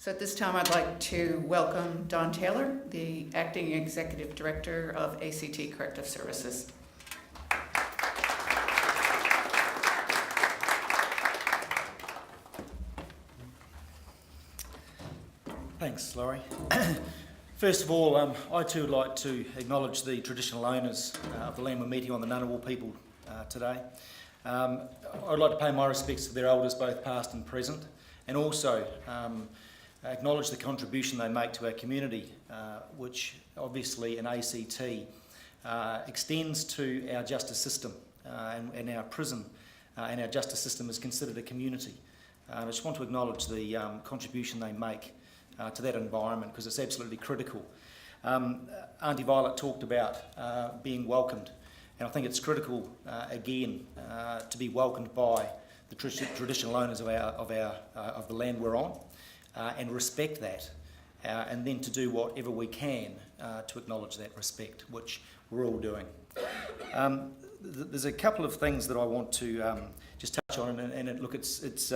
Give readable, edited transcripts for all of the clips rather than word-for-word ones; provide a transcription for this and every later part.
So at this time, I'd like to welcome Don Taylor, the Acting Executive Director of ACT Corrective Services. Thanks, Laurie. First of all, I too would like to acknowledge the traditional owners of the land we're meeting on, the Ngunnawal people, today. I'd like to pay my respects to their elders, both past and present, and also acknowledge the contribution they make to our community, which obviously in ACT extends to our justice system and our prison, and our justice system is considered a community. I just want to acknowledge the contribution they make to that environment, because it's absolutely critical. Auntie Violet talked about being welcomed, and I think it's critical again to be welcomed by the traditional owners of the land we're on, and respect that, and then to do whatever we can to acknowledge that respect, which we're all doing. There's a couple of things that I want to just touch on, and look, it's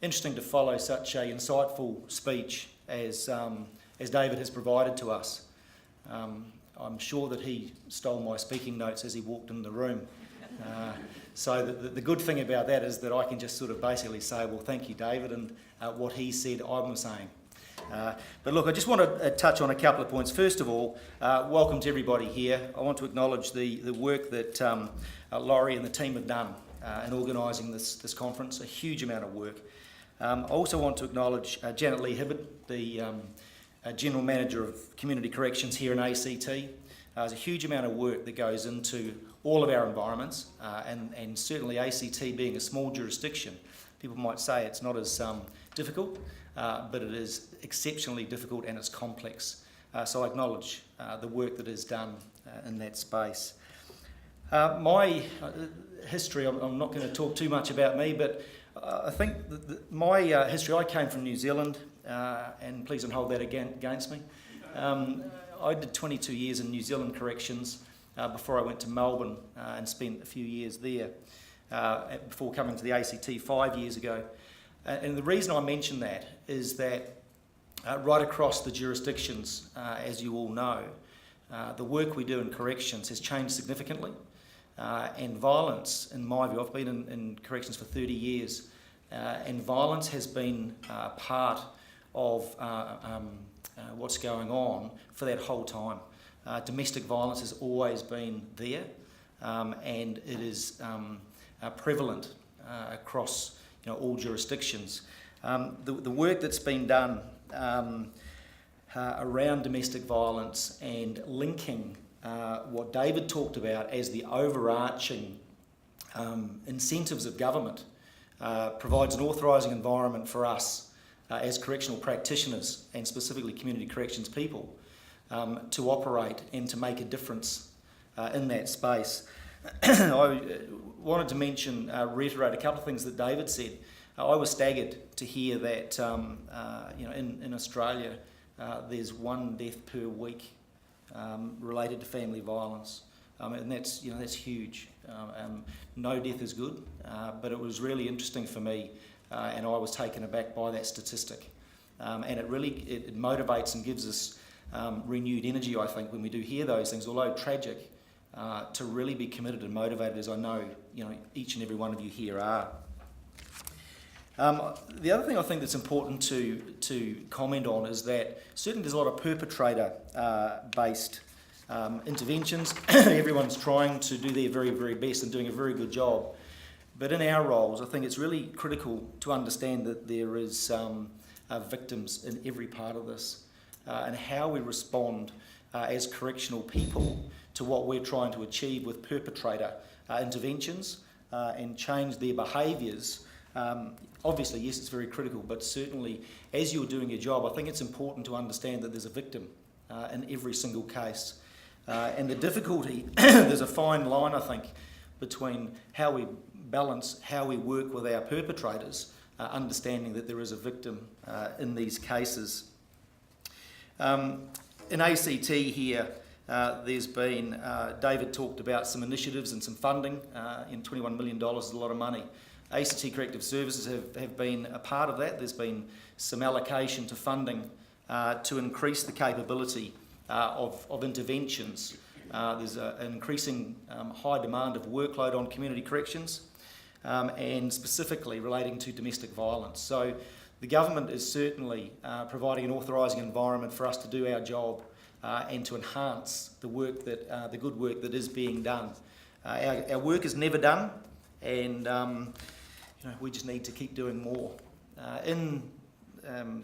interesting to follow such a insightful speech as David has provided to us. I'm sure that he stole my speaking notes as he walked in the room. So the good thing about that is that I can just sort of basically say, well, thank you, David, and what he said, I'm saying. But look, I just want to touch on a couple of points. First of all, welcome to everybody here. I want to acknowledge the work that Laurie and the team have done in organising this conference, a huge amount of work. I also want to acknowledge Janet Lee Hibbard, the General Manager of Community Corrections here in ACT. There's a huge amount of work that goes into all of our environments, and certainly ACT being a small jurisdiction, people might say it's not as difficult, but it is exceptionally difficult and it's complex. So I acknowledge the work that is done in that space. My history, I'm not going to talk too much about me, but I think my history, I came from New Zealand, and please don't hold that against me. I did 22 years in New Zealand corrections before I went to Melbourne and spent a few years there before coming to the ACT 5 years ago. And the reason I mention that is that right across the jurisdictions, as you all know, the work we do in corrections has changed significantly. And violence, in my view, I've been in corrections for 30 years, and violence has been part of what's going on for that whole time. Domestic violence has always been there, and it is prevalent across all jurisdictions. The work that's been done around domestic violence and linking what David talked about as the overarching incentives of government provides an authorising environment for us as correctional practitioners, and specifically community corrections people, to operate and to make a difference in that space. I wanted to reiterate a couple of things that David said. I was staggered to hear that in Australia there's one death per week related to family violence, and that's huge. No death is good, but it was really interesting for me, and I was taken aback by that statistic. And it motivates and gives us renewed energy, I think, when we do hear those things, although tragic, to really be committed and motivated, as I know each and every one of you here are. The other thing I think that's important to comment on is that certainly there's a lot of perpetrator-based interventions. Everyone's trying to do their very, very best and doing a very good job. But in our roles, I think it's really critical to understand that there is victims in every part of this, and how we respond as correctional people to what we're trying to achieve with perpetrator interventions and change their behaviours. Obviously, yes, it's very critical, but certainly as you're doing your job, I think it's important to understand that there's a victim in every single case. And the difficulty, there's a fine line, I think, between how we balance, how we work with our perpetrators, understanding that there is a victim in these cases. In ACT here, there's been, David talked about some initiatives and some funding, $21 million is a lot of money. ACT Corrective Services have been a part of that. There's been some allocation to funding to increase the capability of interventions. There's an increasing high demand of workload on community corrections, and specifically relating to domestic violence. So the government is certainly providing an authorising environment for us to do our job and to enhance the work the good work that is being done. Our work is never done, and we just need to keep doing more. In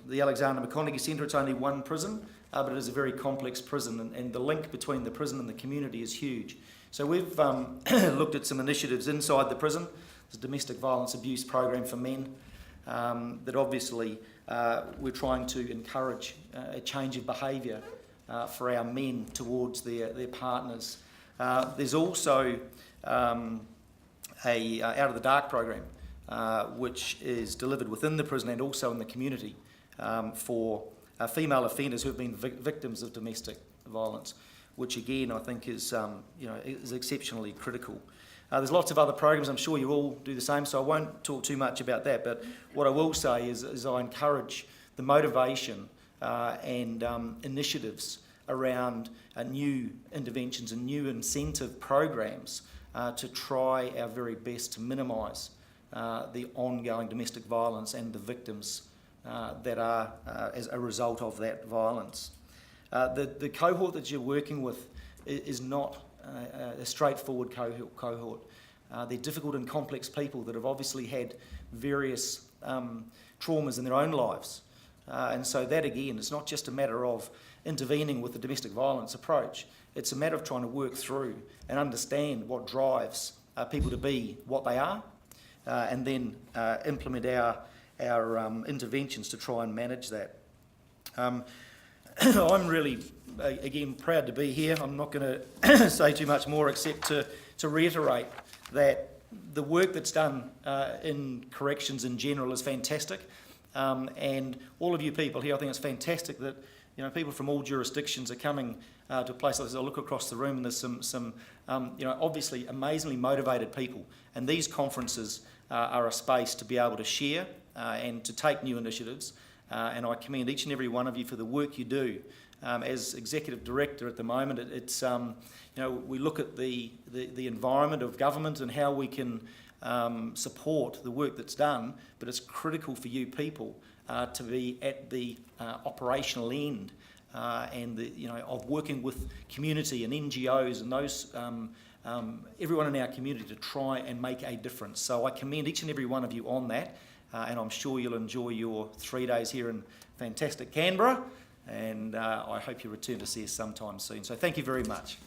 the Alexander McConaughey Centre, it's only one prison, but it is a very complex prison, and the link between the prison and the community is huge. So we've looked at some initiatives inside the prison. There's a domestic violence abuse program for men that obviously we're trying to encourage a change of behaviour for our men towards their partners. There's also a Out of the Dark program, which is delivered within the prison and also in the community for female offenders who have been victims of domestic violence, which again I think is exceptionally critical. There's lots of other programs. I'm sure you all do the same, so I won't talk too much about that. But what I will say is I encourage the motivation and initiatives around new interventions and new incentive programs to try our very best to minimise the ongoing domestic violence and the victims that are as a result of that violence. The cohort that you're working with is not a straightforward cohort. They're difficult and complex people that have obviously had various traumas in their own lives. And so that again, it's not just a matter of intervening with the domestic violence approach. It's a matter of trying to work through and understand what drives people to be what they are, and then implement our interventions to try and manage that. I'm really, again, proud to be here. I'm not going to say too much more except to reiterate that the work that's done in corrections in general is fantastic. And all of you people here, I think it's fantastic that people from all jurisdictions are coming to a place like this. I look across the room and there's some obviously amazingly motivated people. And these conferences are a space to be able to share and to take new initiatives. And I commend each and every one of you for the work you do. As Executive Director at the moment, it's we look at the environment of government and how we can support the work that's done, but it's critical for you people to be at the operational end and of working with community and NGOs and those everyone in our community to try and make a difference. So I commend each and every one of you on that. And I'm sure you'll enjoy your 3 days here in fantastic Canberra, and I hope you return to see us sometime soon. So thank you very much.